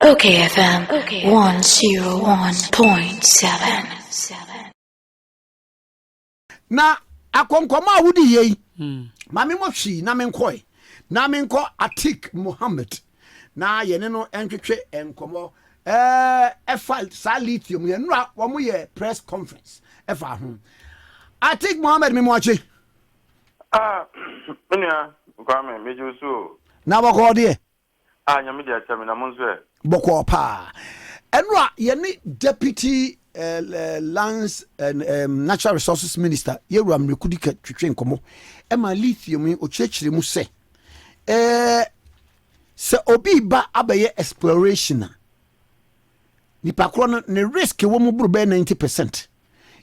OKFM 101.7. Na akonkoma awudi yei mame mo hwi na menkoi na menko Atik Mohammed na yene no entwetwe enkomo efa sa lithium ye nura wo mo ye press conference efa ho Atik Mohammed me mo achi Enya kwame mejusu na boko de nyame dia chame na monzo boko pa enura yene deputy lands and natural resources minister yewura mrekudika twetwe nkomo ema lithium o chechire mu se obi ba abaye exploration nipa kro no ne risk wo mu buru be 90%.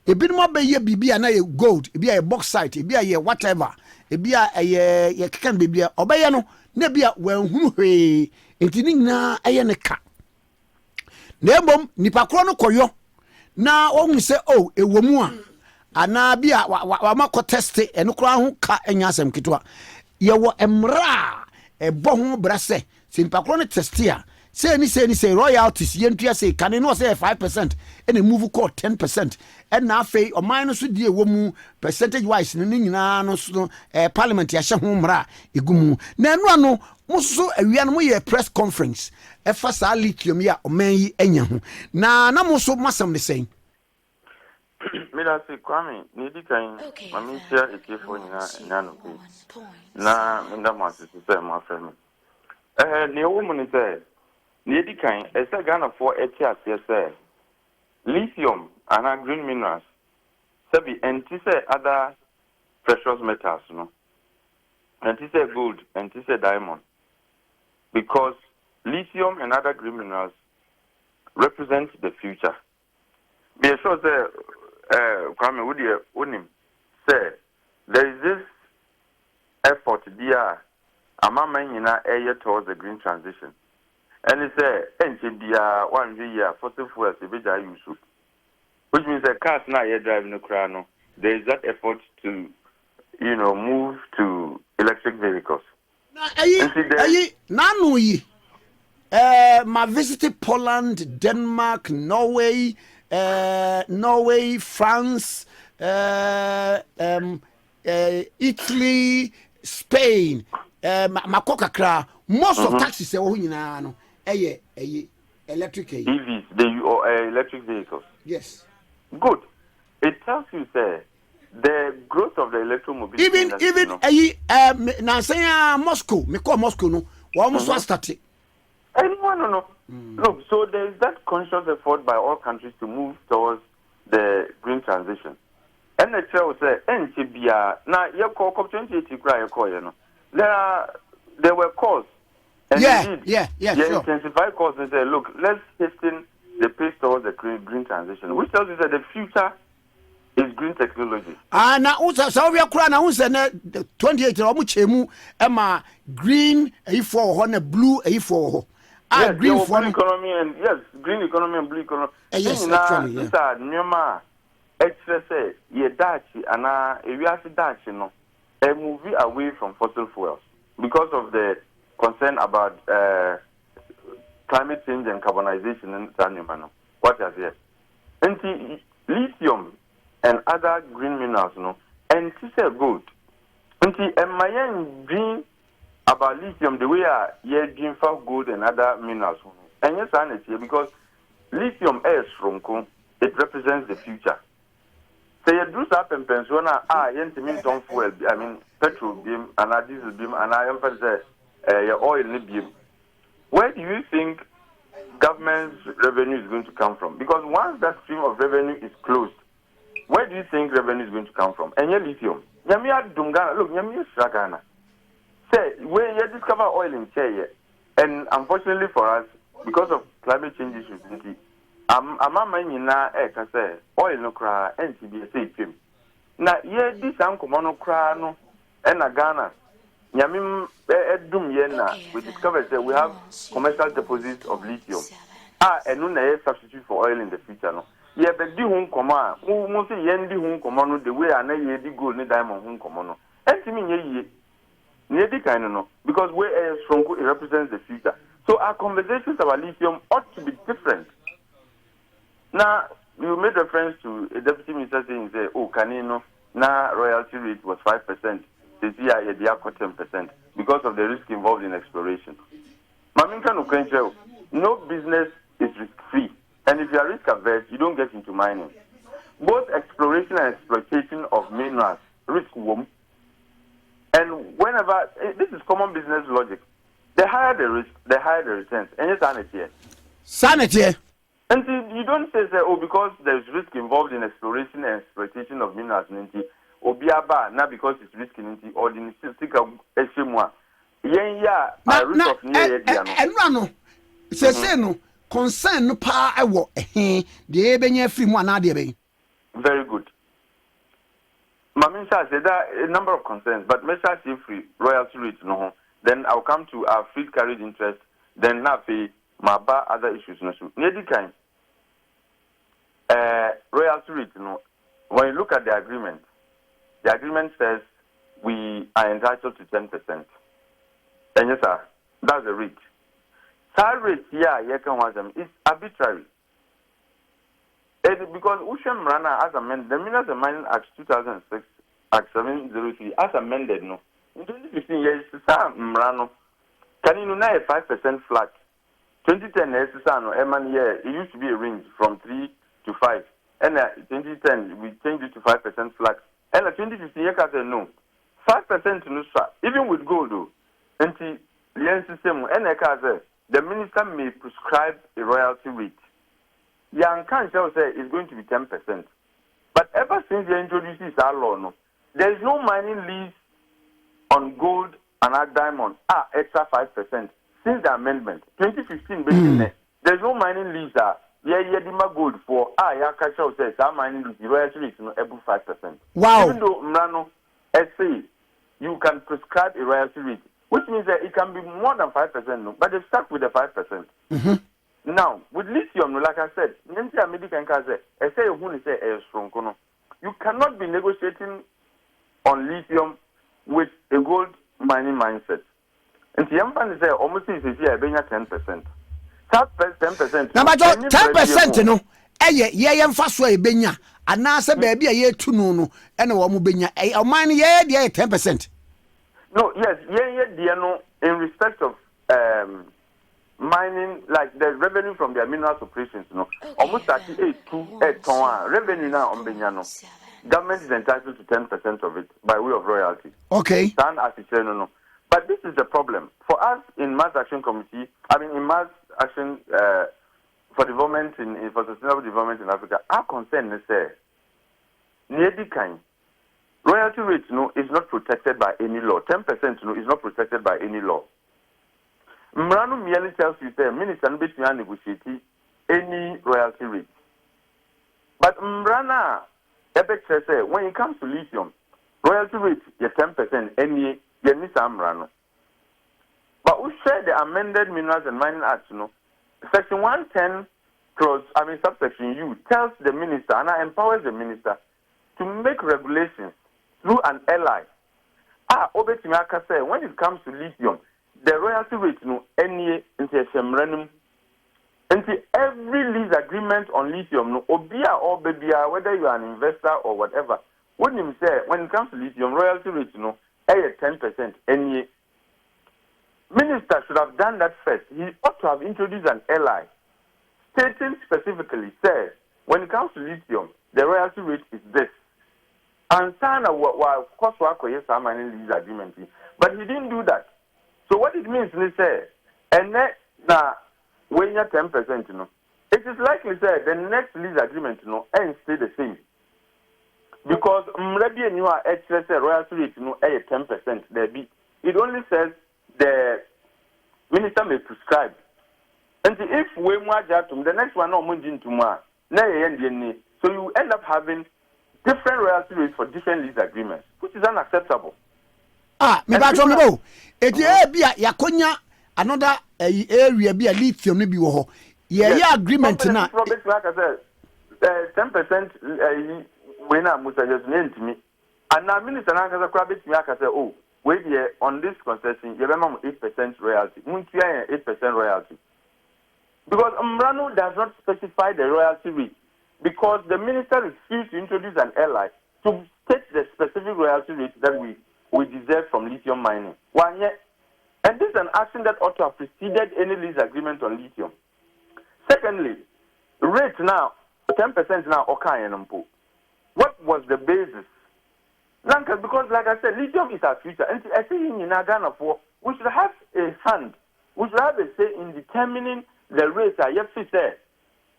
Ebi no abaye bibia na ye gold, ebi ye bauxite, ebi ye whatever, ebi ye kekan bibia obaye no na bia wanhunu hwe entini nyina eye ne ka na embom nipa kro no koyo na ohun se ewo mu a ana bia wa makọ test eno kro ho ka enya asem ketwa ye wo emra ebo ho brase se nipa kro no test a say ni royalties yentua say kan no say 5% ene move call 10% and na afei o man no so die wo mu percentage wise no nyina no so parliament ya hye ho mra egumu na eno ano muso awia no ye press conference efa sa lithium ya o man yi anya ho na muso masam ne sen mira se kwame ni dikan mami sia ekefo nyina no pe na nda masu se ma fami ne wo mu ni se ni dikan ese Ghana for etias say lithium and green minerals sabi enti say other precious metals no enti say gold enti say diamond because lithium and other green minerals represent the future. Be sure say Kwame Unim say there is this effort there amama nyina eye towards the green transition. And he say enche bia 1 year fossil fuels e be ja use. Which means that cars now you're driving the car no. There is that effort to move to electric vehicles. Ma visited Poland, Denmark, Norway, France, Italy, Spain, Makokakra. Most of taxis are no. Electric EVs, electric vehicles. Yes. Good. It tells you say the growth of the electromobility even now say Moscow, me call Moscow no. We almost started. No. Look, so there is that conscious effort by all countries to move towards the green transition. And the chair will say, NCBA, now your call COP28 cry your call, there were calls. And sure. Intensify calls and say, look, let's hasten the pace towards the green transition, which tells you that the future is green technology. Now so we are crying now 28 omuchemu ema green for blue for green for economy and green economy and blue economy. Yes, actually, yeah. These are nyoma say ye dachi ana ewiase dachi no a movie away from fossil fuels because of the concern about climate change and carbonization in Zanzibar. What is here? And lithium and other green minerals, and this is good. And my dream about lithium, the way I dream for gold and other minerals. And yes, I here because lithium is strong. It represents the future. So you do something pensiona, mean fuel, I mean petrol beam and diesel beam, and I emphasize your oil beam. Where do you think government's revenue is going to come from? Because once that stream of revenue is closed, where do you think revenue is going to come from? And your lithium. Nyamia Dungana, look, Nyamia Shagana. Say, where you discover oil in Cheye, and unfortunately for us, because of climate change issues, I say, oil no cry, NCBSA film. Now, this uncommon cry, no, and a Ghana. Nyamim edum yena we discovered that we have commercial deposits of lithium. And no na substitute for oil in the future no. Ye be di hun koma, mo say yen di hun koma no the way ana ye di gold ni diamond hun koma no. Entimi nye ye. Nye di kind no because where strong it represents the future. So our conversations about lithium ought to be different. Now, you made reference to a deputy minister saying, oh, Canino, now royalty rate was 5%. This year, they are 10% because of the risk involved in exploration. No business is risk-free. And if you are risk-averse, you don't get into mining. Both exploration and exploitation of minerals risk womb. And whenever, this is common business logic. The higher the risk, the higher the returns. And it's sanity. Sanity. And you don't say, oh, because there's risk involved in exploration and exploitation of minerals, or biaba, not because it's risky, or the stick of Eshimwa. Yeah, risk of near and run. Say no, concern no pa, I walk, the Ebony free one idea. Very good. Mamisha said that a number of concerns, but Mesha say free royalty rate, no. Then I'll come to our free carried interest, then Nafi, Maba, other issues. No, kind. Royalty rate, when you look at the agreement says we are entitled to 10%. And yes, sir, that's the rate. That rate, is arbitrary. Because Ushem Rana, as amended, the Minerals and Mining Act 2006, Act 703, as amended, no. In 2015 years, Mrano, can you know a 5% flat? 2010 years, it used to be a range from 3 to 5. And 2010, we changed it to 5% flat. And 2015 years, I said no. 5% no, even with gold, though. And the system, and the minister may prescribe a royalty rate. Young Council say it's going to be 10%. But ever since they introduced this law, no, there is no mining lease on gold and diamond extra 5% since the amendment 2015. There's no mining lease dima gold for Yakacha says our mining lease royalty rate above 5%. Wow. Even though Mrano say you can prescribe a royalty rate, which means that it can be more than 5%, no, but they've stuck with the 5%. Now, with lithium, like I said, you cannot be negotiating on lithium with a gold mining mindset. And the emphasis is almost 10%. That 10%. Now, 10%, no. Yeah, fast way, Benya, and Nasa baby a year to no, and a woman Benya, a mine, 10%. No, yes, no, in respect of mining, like the revenue from their minerals operations, almost 38 ton revenue now on Benyano. Government is entitled to 10% of it by way of royalty. Okay. No. But this is the problem. For us in Mass Action Committee, in Mass Action for Development, for Sustainable Development in Africa, our concern is royalty rate is not protected by any law. 10% is not protected by any law. Mrano merely tells you that minister no negotiate any royalty rate. But Mrana say when it comes to lithium, royalty rate is 10% any Mrano. But we share the amended Minerals and Mining Act, Section 110 clause, subsection U tells the minister and empowers the minister to make regulations through an ally. Obetimaka say when it comes to lithium, the royalty rate any into every lease agreement on lithium obia or babia, whether you are an investor or whatever, wouldn't say when it comes to lithium royalty rate 10% any minister should have done that first. He ought to have introduced an ally stating specifically say when it comes to lithium the royalty rate is this. And Sana of course yes mining lease agreement. But he didn't do that. So what it means is say and now when you're 10%, it is likely say the next lease agreement and stay the same. Because maybe you are extra royalty rate 10% there be. It only says the minister may prescribe. And if we the next one no munjin tomorrow, so you end up having different royalty rates for different lease agreements, which is unacceptable. Me ba to me bo. Eti bia yakonya another area bia lithium no bi wo ho. Ye agreement na 10% when I must just name to me. And now minister na kasa kwa bit me aka say oh wait here on this concession, you remember 8% royalty. Muntia 8% royalty. Because Umbrano does not specify the royalty rate because the minister refused to introduce an ally to state the specific royalty rate that we deserve from lithium mining. One year, and this is an action that ought to have preceded any lease agreement on lithium. Secondly, rate now, 10% now, okay, what was the basis? Because, like I said, lithium is our future. And I think in Ghana, we should have a hand, we should have a say in determining the rates. Yes, we say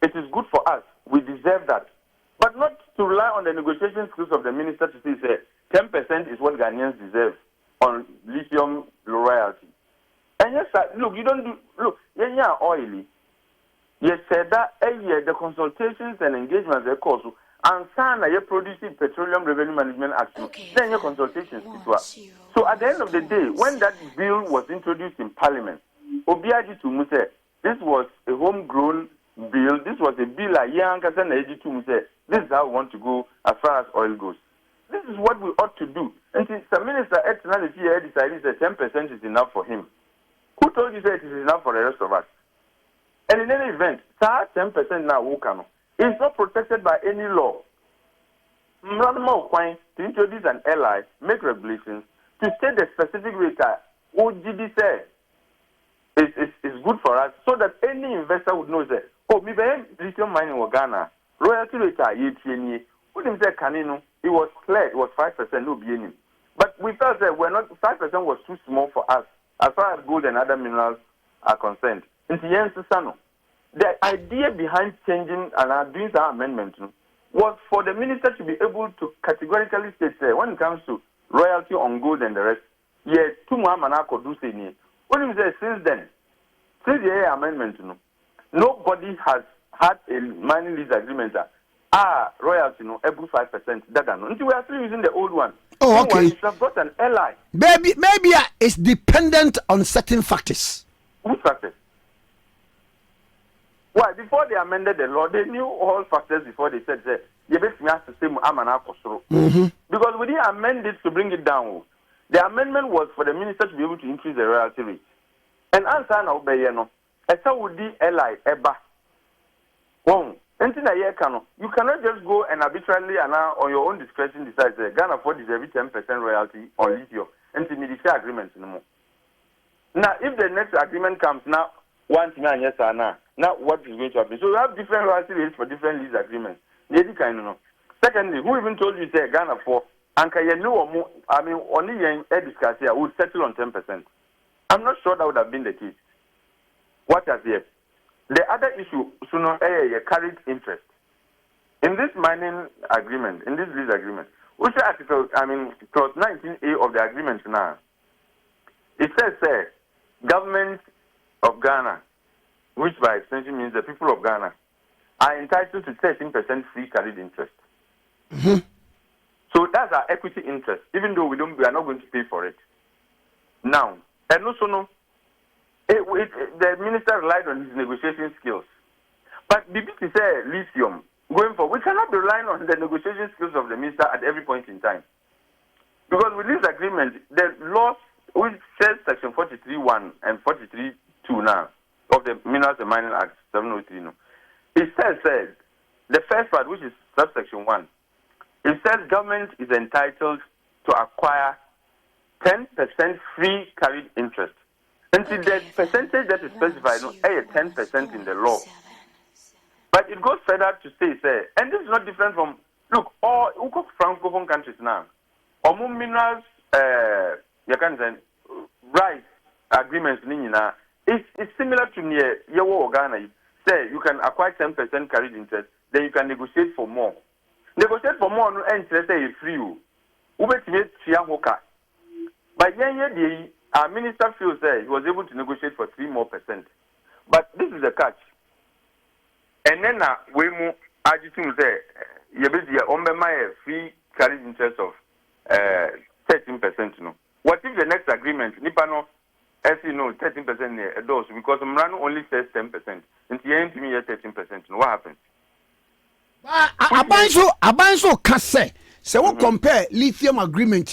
it is good for us. We deserve that. But not to rely on the negotiation skills of the minister to say 10% is what Ghanaians deserve on lithium royalty. And yes, look, you don't do, look, yeah, oily. Yes, said that the consultations and engagements they cause, and sign you're producing Petroleum Revenue Management Act, then your consultations. So at the end of the day, when that bill was introduced in Parliament, Obiaji to Muse, this was a homegrown bill. This was a bill a young person to say, this is how we want to go as far as oil goes. This is what we ought to do. And since the minister decided that 10% is enough for him, who told you that it is enough for the rest of us? And in any event, 10% now it's not protected by any law. To introduce an ally, make regulations to state the specific rate OGD said is good for us, so that any investor would know that me lithium mining in Ghana royalty rate wouldn't say canino. It was clear it was 5%, no beginning. But we felt that 5% was too small for us as far as gold and other minerals are concerned. The idea behind changing and doing that amendment was for the minister to be able to categorically state when it comes to royalty on gold and the rest, yes, two more manako do say ni. What do you say since then? Since the amendment, nobody has had a mining lease agreement. Royalty, every 5%. That we are still using the old one. Oh, okay. You have got an ally. Maybe it's dependent on certain factors. Which factors? Why? Before they amended the law, they knew all factors before they said, you basically have to say, because we didn't amend it to bring it down. The amendment was for the minister to be able to increase the royalty rate. And answer now, as a would the ally ever. You cannot just go and arbitrarily and on your own discretion decide that Ghana for deserve 10% royalty on lithium until the agreement no more. Now, if the next agreement comes now, one thing yes or now what is going to happen? So we have different royalty rates for different lease agreements. Secondly, who even told you say Ghana for Anka only a discuss here would settle on 10%. I'm not sure that would have been the case. What has yet? The other issue, carried interest. In this mining agreement, in this lease agreement, which article, clause 19A of the agreement now, it says, government of Ghana, which by extension means the people of Ghana, are entitled to 13% free carried interest. Mm-hmm. So that's our equity interest, even though we are not going to pay for it. Now, and also the minister relied on his negotiation skills. But BBC said lithium, going forward, we cannot be relying on the negotiation skills of the minister at every point in time. Because with this agreement, the law, which says section 43.1 and 43.2 now of the Minerals and Mining Act 703, it says the first part, which is subsection 1, it says government is entitled to acquire 10% free carried interest. And see, the percentage that is specified, 10% in the law. But it goes further to say, and this is not different from, look, all Francophone countries now, minerals, rights agreements, it's similar to near Yawo Ghana. Say you can acquire 10% carried interest, then you can negotiate for more. Negotiate for more, no interest is free. But our minister feels that he was able to negotiate for 3% more. But this is the catch. And then we move agiting there, you basically my free carried interest of 13%. What if the next agreement, Nipano, as you know, 13% does because Mrano only says 10%. And the end to me 13%. What happens? Abanso can say, so we compare lithium agreement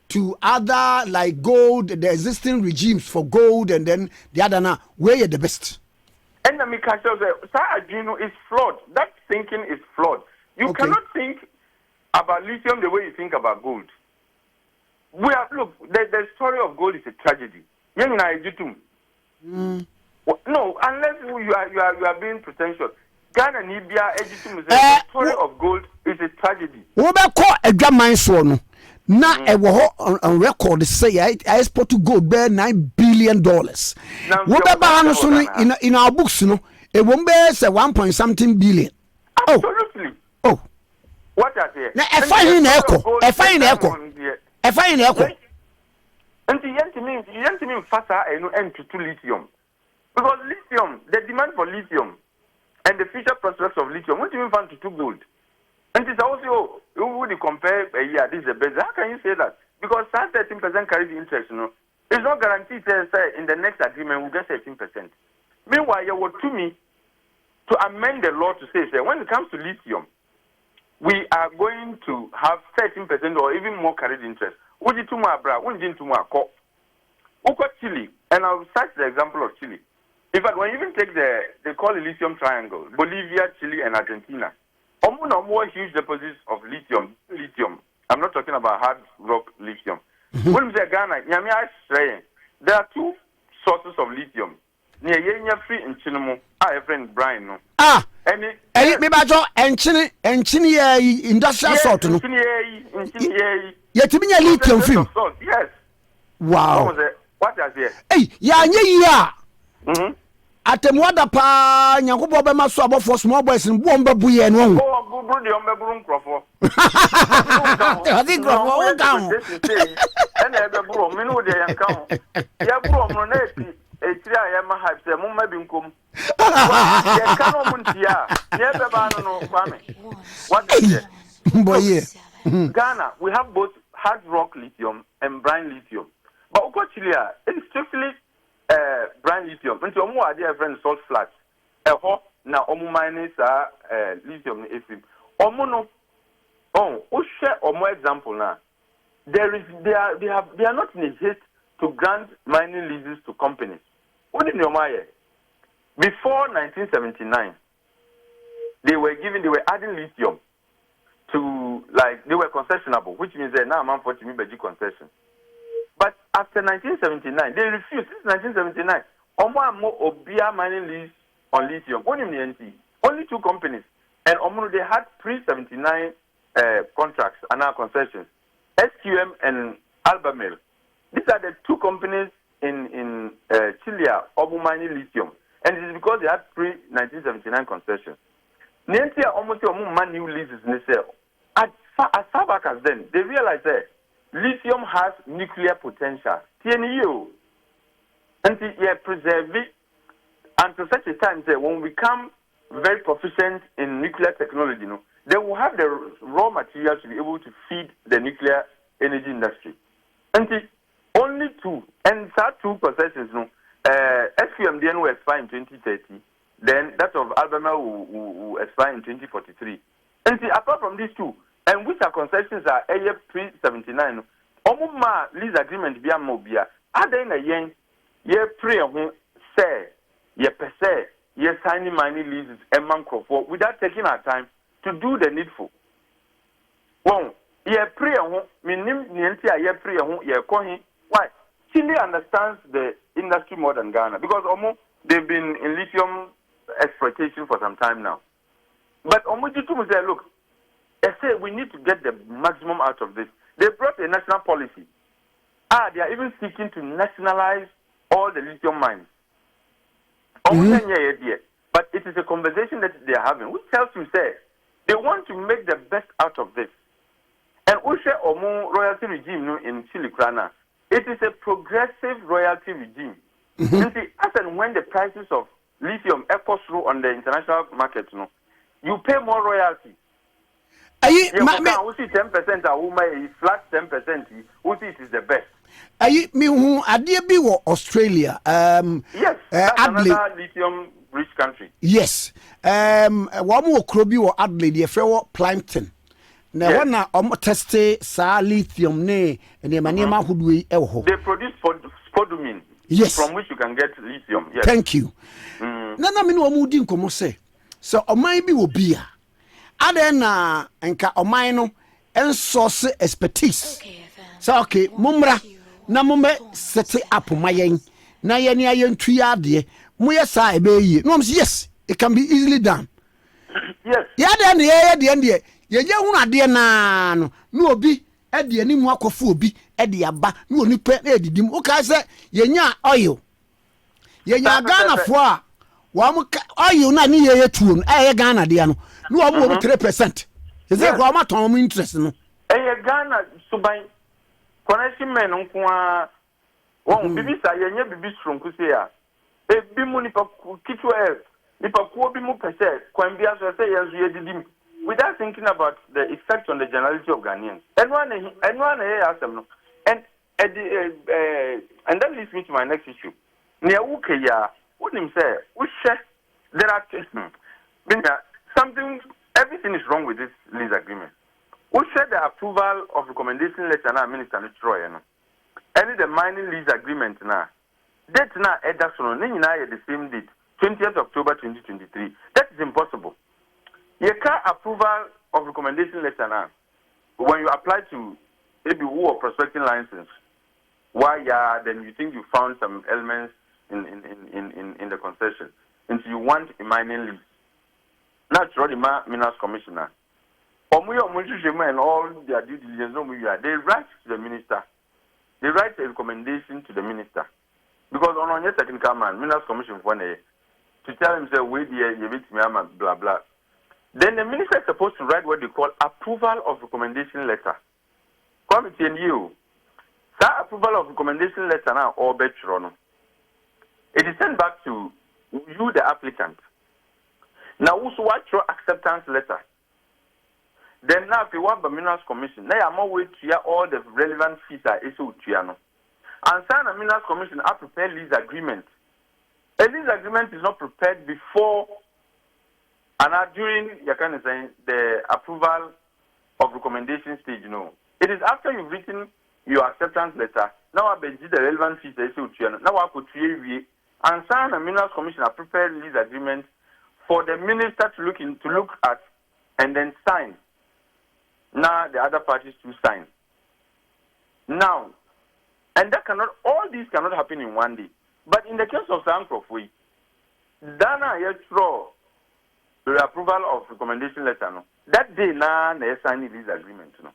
to to other like gold, the existing regimes for gold, and then the other now, where are the best? And the Mikasha is flawed. That thinking is flawed. You cannot think about lithium the way you think about gold. The story of gold is a tragedy. No, unless you are being pretentious. Ghana Nibia Ejitum the story of gold is a tragedy. What call a drum mine son? Now on record say I export to gold bear $9 billion. What in our books, it won't bear say 1 point something billion. Absolutely. Oh. What are they? Now a fine echo. A fine echo. And the Yentimin Fasa and to lithium. Because lithium, the demand for lithium and the future prospects of lithium, what do you find to gold? And it's also, who would you compare this is the best? How can you say that? Because that 13% carries interest, It's not guaranteed say in the next agreement we'll get 13%. Meanwhile, you were to me to amend the law to say when it comes to lithium, we are going to have 13% or even more carried interest. What did Chile, and I'll cite the example of Chile. In fact, when you even take they call it lithium triangle, Bolivia, Chile, and Argentina, more huge deposits of lithium. I'm not talking about hard rock lithium. When we say Ghana, there are two sources of lithium. Near Yenya Free in Chinomo, our friend Brian. And Chini industrial salt. Yet lithium film. Yes. Wow. What is it? Hey, yeah. Atemwada pa nyankobo be maso abo for small boys in bomba buye no. Oh, go the ombebrun crofo. I think crofo down. And e be bro me no de yanka. Ya bro no na etira ya ma hype se mo ma bi nkom. Ya ka no muntia. Ya be ba no kwame. What is it? Boy, Ghana, we have both hard rock lithium and brine lithium. But Okochilia, it's strictly brine lithium. Nti omo ade a friend salt flats. Eho na omo mine sa lithium ni efim. Omo no share omo example na. They are not in a haste to grant mining leases to companies. What did Nyomaye? Before 1979, they were adding lithium to they were concessionable, which means now I'm for me concession. But after 1979, they refused. Since 1979, Obia mining lease on lithium. Only two companies. And they had pre-79 contracts and now concessions. SQM and Albemarle. These are the two companies in Chile, mining lithium. And it is because they had pre-1979 concessions. Nientia almost new leases in the as far back as then, they realized that lithium has nuclear potential. TNU. And they preserve it until such a time that when we become very proficient in nuclear technology, they will have the raw materials to be able to feed the nuclear energy industry. And only two, and that two concessions, SQM then will expire in 2030. Then that of Alabama will expire in 2043. And apart from these two, and which are concessions are pre-79, Omuma lease agreement via Mobia, are they in a yen, ye pray say, ye per se, ye signing mining leases and mangrove without taking our time to do the needful. Well, ye pray, minim nientia, ye pray, ye coin. Why? Chile understands the industry more than Ghana because they've been in lithium exploitation for some time now. But Omojitu say, look, they say we need to get the maximum out of this. They brought a national policy. They are even seeking to nationalize all the lithium mines. But it is a conversation that they are having, which tells you, say, they want to make the best out of this. And Ushe Omo royalty regime in Chile, it is a progressive royalty regime. You see, as and when the prices of lithium echo through on the international market, you pay more royalty. We see 10%, we flat 10%, we see it is the best. Me idea be Australia. Yes, that's another lithium rich country. Yes. One more Krobi or Adelaide, the Plankton. na wana teste sa lithium ne manema hudwe ewo. They produce spodumene. Yes. From which you can get lithium. Yes. Thank you. Na me no amudi nkomo se. So oman bi wo bia. Ade na enka oman no ensource expertise. So okay, mumra na mume set up mayen. Na ye ne ayentu ya de. Moye sa ebeyi. No yes, it can be easily done. Yes. Ya de ne ye de ye hunu ade na no obi e de animu akofu obi e de aba no onipa e didim o ka se ye nya oil ye nya Ghana fo a wa mu oil na ne ye tuo no e Ghana de no no wa mu 3%. Ye say ko ma ton mu interest no e Ghana suban connection men nko a won bibi sa ye nya bibi stronku se a e bi mu nipa kitu nipa ko bi mu pese kwan bia so se ye ye didim without thinking about the effect on the generality of Ghanaians. Anyone here ask them no. And that leads me to my next issue. Near Ukeya, what him say? We share there are something. Everything is wrong with this lease agreement. We share the approval of recommendation letter now, Minister Troy. Any the mining lease agreement now. Date now, Edison, the same date, 20th October 2023. That is impossible. You can't approval of recommendation letter now. When you apply to maybe who or prospecting license, why then you think you found some elements in the concession, and so you want a mining lease. Naturally, Minerals Commissioner, and all their due diligence, they write to the minister. They write a recommendation to the minister because on your technical man, Minerals Commission for to tell him say wait there, you meet me, blah blah. Then the minister is supposed to write what they call approval of recommendation letter. Committee and you, that approval of recommendation letter now or betron. It is sent back to you, the applicant. Now, also what your acceptance letter. Then now, if you want the Minerals Commission, now I'm always to hear all the relevant fees are issued to you. And sign a Minerals Commission are prepared lease agreement. A lease agreement is not prepared before. And during the approval of recommendation stage, it is after you've written your acceptance letter. Now I been the relevant fees now I could and sign a Minerals Commission a prepared lease agreement for the minister to look at and then sign. Now the other parties to sign. Now, and all these cannot happen in one day. But in the case of Sankrofui, Dana Yetro. The approval of recommendation letter, no. That day, they sign this agreement, no.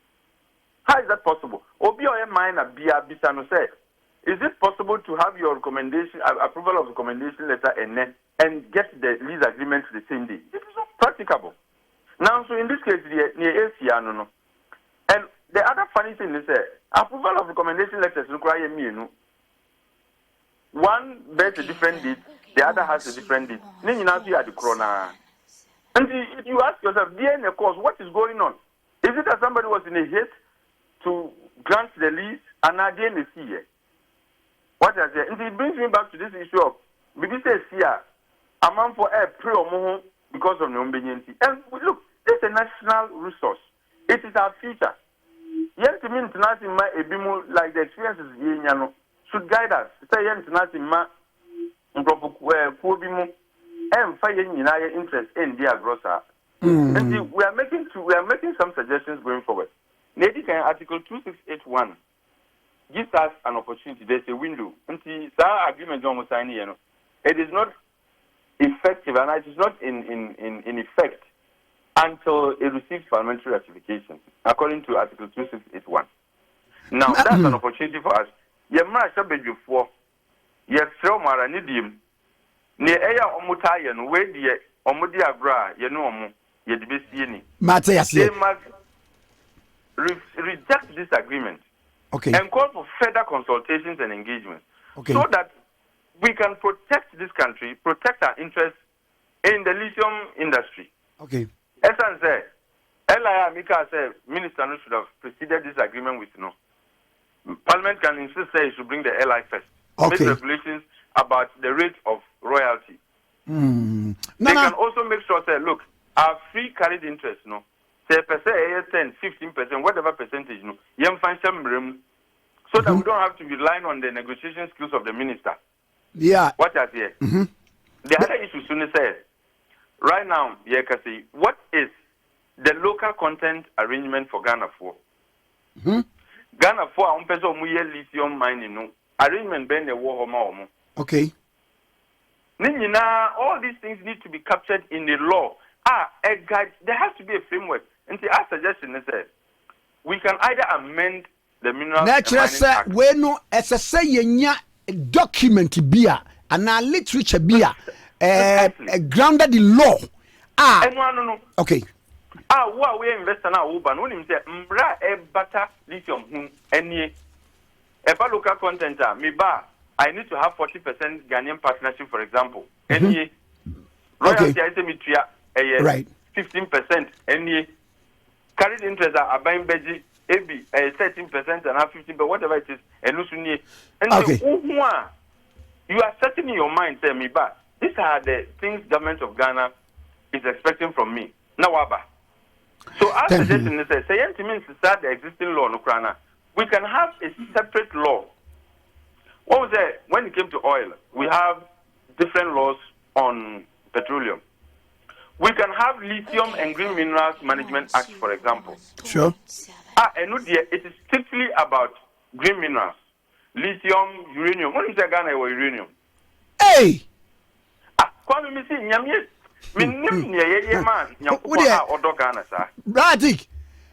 How is that possible? Obi or minor Bia Bisano said, is it possible to have your recommendation, approval of recommendation letter and get the lease agreement the same day? It is not practicable. Now, so in this case, near ACR, no. And the other funny thing is approval of recommendation letters require me, no. One bears a different date, the other has a different date. Then you now see at the corona. And you ask yourself, DNA course, what is going on? Is it that somebody was in a haste to grant the lease and now DNA see here? What is it? And it brings me back to this issue of BBC here, a man for a pre or because of the obedience. And look, this is a national resource. It is our future. Yes, to me, nothing like the experiences should guide us. Say yes, nothing and finding United interest in the grocer. And we are making some suggestions going forward. Lady can Article 2681 gives us an opportunity. There's a window. And see, our agreement almost signing, it is not effective and it is not in effect until it receives parliamentary ratification, according to Article 2681. Now that's an opportunity for us. Ne eya omutaye no we de omudi abra ye no omo ye de besie ni they must reject this agreement, okay, and call for further consultations and engagements, okay, so that we can protect this country, protect our interests in the lithium industry. Okay. Esan say Elia Mika said minister no should have preceded this agreement with no. Parliament can insist say it should bring the LI first. Okay. Make regulations about the rate of royalty. They can also make sure, say, look, our free carried interest, say percent 10, 15%, whatever percentage, no, you find some room so that we don't have to rely on the negotiation skills of the minister. Yeah. What I hear. The other issue soon says, right now, yeah, kasi, what is the local content arrangement for Ghana for? Ghana for person lithium mining no arrangement ben the war home. Okay. All these things need to be captured in the law. A guide. There has to be a framework. And our suggestion is that we can either amend the Mineral Natural sir, we no as a say yenya document bia and a literature bia grounded in law. No. Okay. What we invest in our Uber, no him say mbra e butter lithium any local content me ba I need to have 40% Ghanaian partnership, for example. Any royalty I say me right 15% any carried interest are buying beji AB 13% and half 15%, but whatever it is, and you are setting in your mind, say me ba these are the things government of Ghana is expecting from me. Now waba. So our suggestion is that say means to start the existing law no krana. We can have a separate law. What was that? When it came to oil, we have different laws on petroleum. We can have Lithium and Green Minerals Management Act, for example. Sure. And it is strictly about green minerals, lithium, uranium. What is the Ghana or uranium? Hey! Kwame me see nyamye me nim ne man nyanko odo Ghana sa. Atik.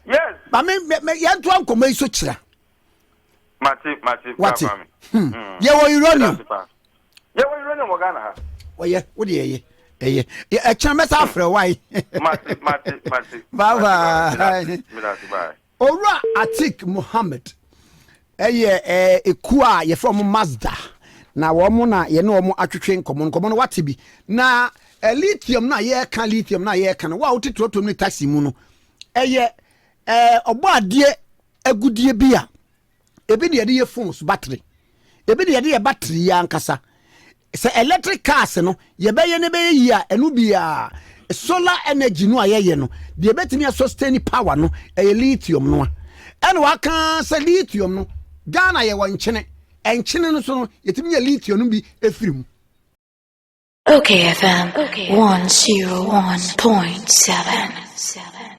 Yes. But me yanto ankoma iso kira. Mati. Ye wo uranium. Ye wo uranium wo Ghana ha. Oye, wo de ye. E chamesa afre why. Mati. Bye. Ora Atik Mohammed. Eku a ye from Mazda. Na womo na ye no womo atwetwe nkomo no wate bi. Na lithium na ye kan lithium na ye kan wa woteto ni taxi mu no. Obo ade agudie bi a ebi de ye phones battery. Ebi de ye battery ya nkasa. Se electric cars no ye beye ne beye yi a enu bia solar energy no ayeye no de betimi sustain power no lithium no ene wa kan se lithium no Ghana ye wanchene enchene no so no yetimi ya lithium no bi efirim. OKFM 101.7